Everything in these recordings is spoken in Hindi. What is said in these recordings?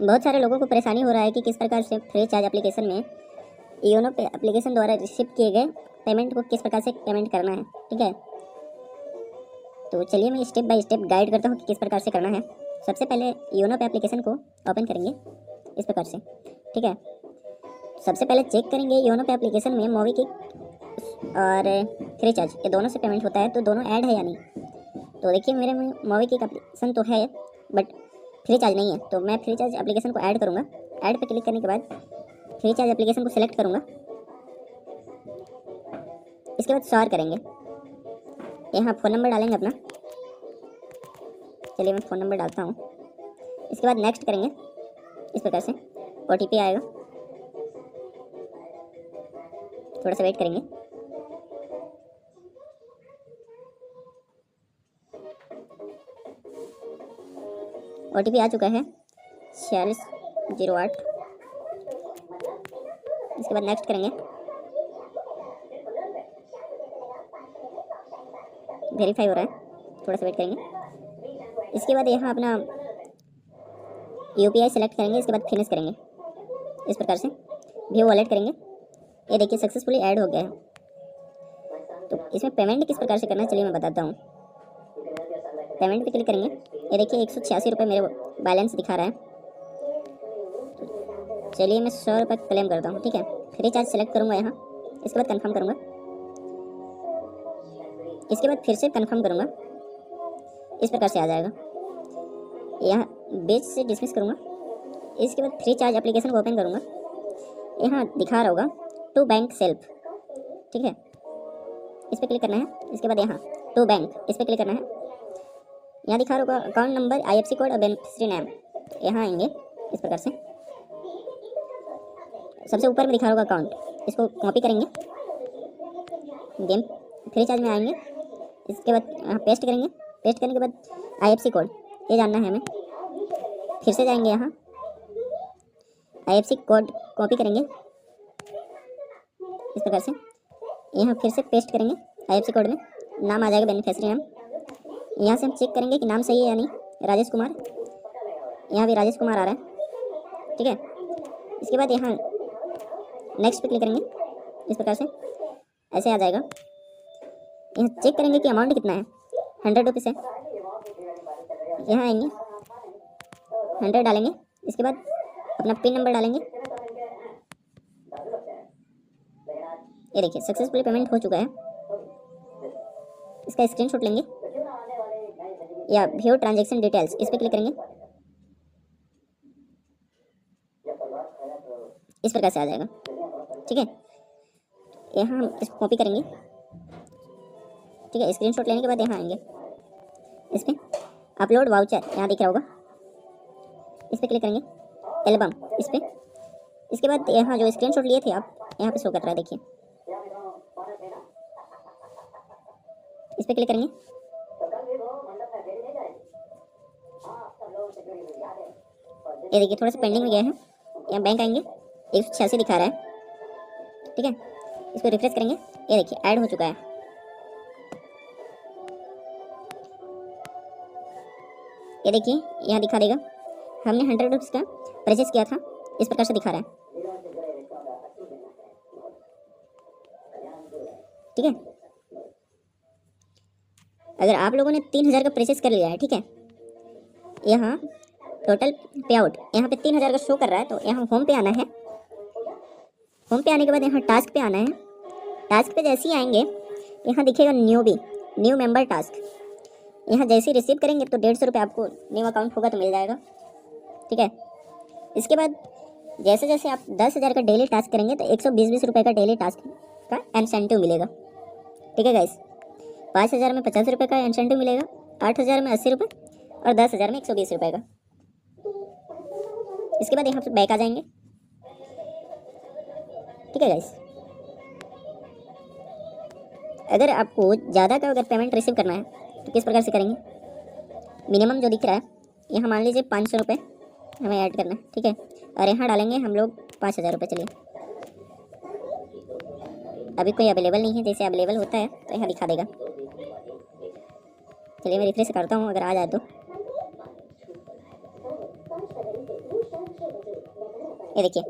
बहुत सारे लोगों को परेशानी हो रहा है कि किस प्रकार से फ्री चार्ज एप्लीकेशन में योनो पे एप्लीकेशन द्वारा रिसीव किए गए पेमेंट को किस प्रकार से पेमेंट करना है। ठीक है, तो चलिए मैं स्टेप बाय स्टेप गाइड करता हूँ कि किस प्रकार से करना है। सबसे पहले योनो पे एप्लीकेशन को ओपन करेंगे इस प्रकार से। ठीक है, सबसे पहले चेक करेंगे योनो पे एप्लीकेशन में मोबीक्विक और फ्री चार्ज ये दोनों से पेमेंट होता है, तो दोनों ऐड है या नहीं। तो देखिए मेरे में मोबीक्विक एप्लीकेशन तो है बट फ्री चार्ज नहीं है, तो मैं फ्री चार्ज एप्लीकेशन को ऐड करूँगा। ऐड पे क्लिक करने के बाद फ्री चार्ज एप्लीकेशन को सिलेक्ट करूँगा। इसके बाद शेयर करेंगे, यहाँ फ़ोन नंबर डालेंगे अपना। चलिए मैं फ़ोन नंबर डालता हूँ। इसके बाद नेक्स्ट करेंगे इस प्रकार से। OTP आएगा, थोड़ा सा वेट करेंगे। OTP आ चुका है 4608। इसके बाद नेक्स्ट करेंगे, वेरीफाई हो रहा है, थोड़ा सा वेट करेंगे। इसके बाद यहाँ अपना UPI सेलेक्ट करेंगे। इसके बाद फिनिश करेंगे इस प्रकार से। व्यू वॉलेट करेंगे, ये देखिए सक्सेसफुली ऐड हो गया है। तो इसमें पेमेंट किस प्रकार से करना है चलिए मैं बताता हूँ। पेमेंट पे क्लिक करेंगे, ये देखिए 186 रुपये मेरे बैलेंस दिखा रहा है। चलिए मैं 100 रुपये क्लेम करता हूँ। ठीक है, फ्री चार्ज सेलेक्ट करूँगा यहाँ। इसके बाद कंफर्म करूँगा। इसके बाद फिर से कंफर्म करूँगा, इस प्रकार से आ जाएगा। यहाँ बेच से डिसमिस करूँगा। इसके बाद फ्री चार्ज एप्लीकेशन को ओपन करूँगा। यहाँ दिखा रहा होगा टू बैंक सेल्फ। ठीक है, इस पर क्लिक करना है। इसके बाद यहाँ टू बैंक, इस पर क्लिक करना है। यहाँ दिखा रहा होगा अकाउंट नंबर, IFSC कोड और बेनिफिशियरी नेम। यहाँ आएंगे इस प्रकार से। सबसे ऊपर में दिखा रहा होगा अकाउंट, इसको कॉपी करेंगे। गेम फ्री चार्ज में आएंगे। इसके बाद यहाँ पेस्ट करेंगे। पेस्ट करने के बाद IFSC कोड ये जानना है हमें। फिर से जाएंगे, यहाँ IFSC कोड कॉपी करेंगे इस प्रकार से। यहाँ फिर से पेस्ट करेंगे IFSC कोड में। नाम आ जाएगा बेनिफिशियरी नाम। यहाँ से हम चेक करेंगे कि नाम सही है या नहीं। राजेश कुमार, यहाँ भी राजेश कुमार आ रहा है। ठीक है, इसके बाद यहाँ नेक्स्ट पे क्लिक करेंगे इस प्रकार से, ऐसे आ जाएगा। यहाँ चेक करेंगे कि अमाउंट कितना है। 100 रुपीज़ है। यहाँ आएंगे, 100 डालेंगे। इसके बाद अपना पिन नंबर डालेंगे। ये देखिए सक्सेसफुली पेमेंट हो चुका है। इसका स्क्रीनशॉट लेंगे या व्यू ट्रांजैक्शन डिटेल्स, इस पर क्लिक करेंगे। इस प्रकार से आ जाएगा। ठीक है, यहाँ हम इसको कॉपी करेंगे। ठीक है, स्क्रीनशॉट लेने के बाद यहाँ आएंगे, इस पर अपलोड वाउचर यहाँ दिख रहा होगा, इस पर क्लिक करेंगे। एल्बम इस पर। इसके बाद यहाँ जो स्क्रीनशॉट लिए थे आप, यहाँ पे शो कर रहा है, देखिए इस पर क्लिक करेंगे। ये देखिए थोड़ा सा पेंडिंग में गया है। यहाँ बैंक आएंगे, 186 दिखा रहा है। ठीक है, इसको रिफ्रेश करेंगे। ये देखिए ऐड हो चुका है। ये देखिए यहाँ दिखा देगा हमने 100 रुपीज़ का परचेस किया था, इस प्रकार से दिखा रहा है। ठीक है, अगर आप लोगों ने 3000 का परचेस कर लिया है, ठीक है, यहाँ टोटल पे आउट यहाँ पे 3000 का शो कर रहा है। तो यहाँ होम पे आना है। होम पे आने के बाद यहाँ टास्क पे आना है। टास्क पे जैसे ही आएंगे, यहाँ दिखेगा न्यू मेंबर टास्क। यहाँ जैसे ही रिसीव करेंगे तो 150 रुपये आपको न्यू अकाउंट होगा तो मिल जाएगा। ठीक है, इसके बाद जैसे जैसे आप 10,000 का डेली टास्क करेंगे तो 120 रुपये का डेली टास्क का इंसेंटिव मिलेगा। ठीक है गाइस, 5,000 में 50 रुपये का इंसेंटिव मिलेगा, 8,000 में 80 रुपये और 10,000 में 120 रुपये का। इसके बाद यहाँ पे बैक आ जाएंगे। ठीक है गाइस, अगर आपको ज़्यादा का अगर पेमेंट रिसीव करना है तो किस प्रकार से करेंगे। मिनिमम जो दिख रहा है यहाँ मान लीजिए 500 रुपये हमें ऐड करना है। ठीक है, और यहाँ डालेंगे हम लोग 5,000 रुपये। चलिए अभी कोई अवेलेबल नहीं है, जैसे अवेलेबल होता है तो यहाँ दिखा देगा। चलिए मैं रिफ्रेश करता हूँ, अगर आ जाए तो। ये देखिए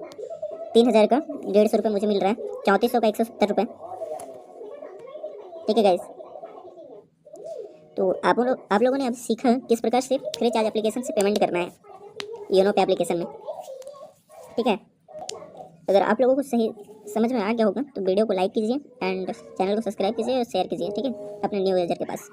3000 का 150 रुपये मुझे मिल रहा है, 3400 का 170 रुपये। ठीक है गाइस, तो आप लोगों ने अब सीखा किस प्रकार से फ्री चार्ज एप्लीकेशन से पेमेंट करना है योनो पे एप्लीकेशन में। ठीक है, अगर आप लोगों को सही समझ में आ गया होगा तो वीडियो को लाइक कीजिए एंड चैनल को सब्सक्राइब कीजिए और शेयर कीजिए। ठीक है, अपने न्यू यूजर के पास।